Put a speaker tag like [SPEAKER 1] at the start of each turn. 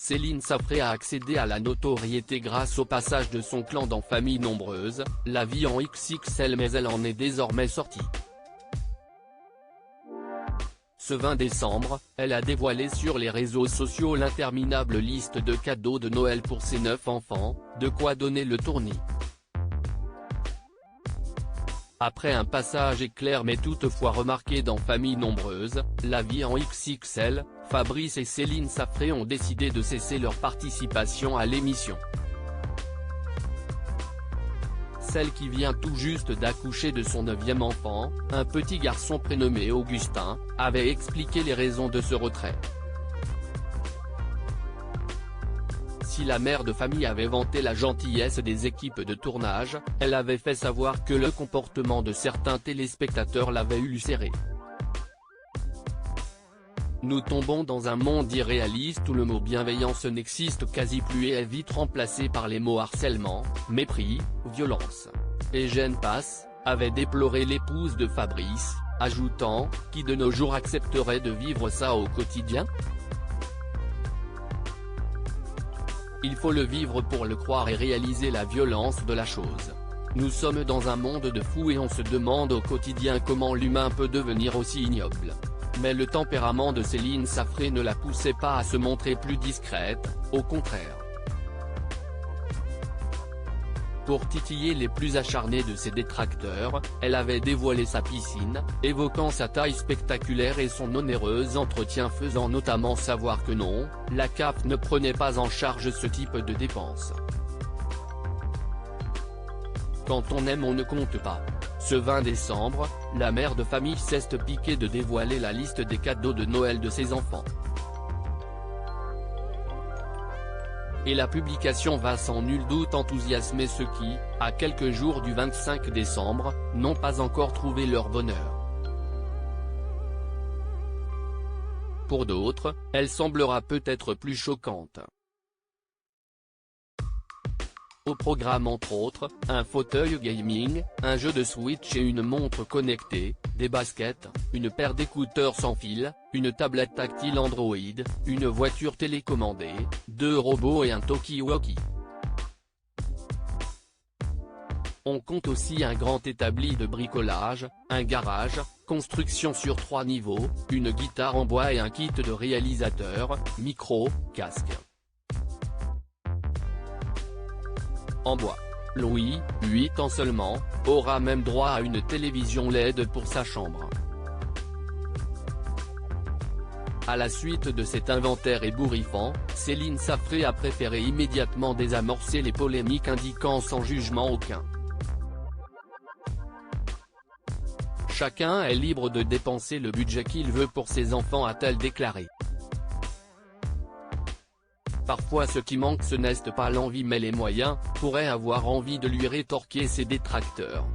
[SPEAKER 1] Céline Safré a accédé à la notoriété grâce au passage de son clan dans Famille Nombreuse, la vie en XXL, mais elle en est désormais sortie. Ce 20 décembre, elle a dévoilé sur les réseaux sociaux l'interminable liste de cadeaux de Noël pour ses 9 enfants, de quoi donner le tournis. Après un passage éclair mais toutefois remarqué dans Famille Nombreuse, la vie en XXL, Fabrice et Céline Safré ont décidé de cesser leur participation à l'émission. Celle qui vient tout juste d'accoucher de son 9e enfant, un petit garçon prénommé Augustin, avait expliqué les raisons de ce retrait. Si la mère de famille avait vanté la gentillesse des équipes de tournage, elle avait fait savoir que le comportement de certains téléspectateurs l'avait ulcérée. Nous tombons dans un monde irréaliste où le mot bienveillance n'existe quasi plus et est vite remplacé par les mots harcèlement, mépris, violence. Et j'en passe, avait déploré l'épouse de Fabrice, ajoutant « Qui de nos jours accepterait de vivre ça au quotidien ? Il faut le vivre pour le croire et réaliser la violence de la chose. Nous sommes dans un monde de fous et on se demande au quotidien comment l'humain peut devenir aussi ignoble. » Mais le tempérament de Céline Safré ne la poussait pas à se montrer plus discrète, au contraire. Pour titiller les plus acharnés de ses détracteurs, elle avait dévoilé sa piscine, évoquant sa taille spectaculaire et son onéreux entretien, faisant notamment savoir que non, la CAF ne prenait pas en charge ce type de dépenses. Quand on aime on ne compte pas. Ce 20 décembre, la mère de famille s'est piquée de dévoiler la liste des cadeaux de Noël de ses enfants. Et la publication va sans nul doute enthousiasmer ceux qui, à quelques jours du 25 décembre, n'ont pas encore trouvé leur bonheur. Pour d'autres, elle semblera peut-être plus choquante. Au programme entre autres, un fauteuil gaming, un jeu de Switch et une montre connectée, des baskets, une paire d'écouteurs sans fil, une tablette tactile Android, une voiture télécommandée, 2 robots et un talkie-walkie. On compte aussi un grand établi de bricolage, un garage, construction sur 3 niveaux, une guitare en bois et un kit de réalisateur, micro, casque. En bois. Louis, 8 ans seulement, aura même droit à une télévision LED pour sa chambre. À la suite de cet inventaire ébouriffant, Céline Safré a préféré immédiatement désamorcer les polémiques, indiquant sans jugement aucun. Chacun est libre de dépenser le budget qu'il veut pour ses enfants, a-t-elle déclaré. Parfois ce qui manque ce n'est pas l'envie mais les moyens, pourrait avoir envie de lui rétorquer ses détracteurs.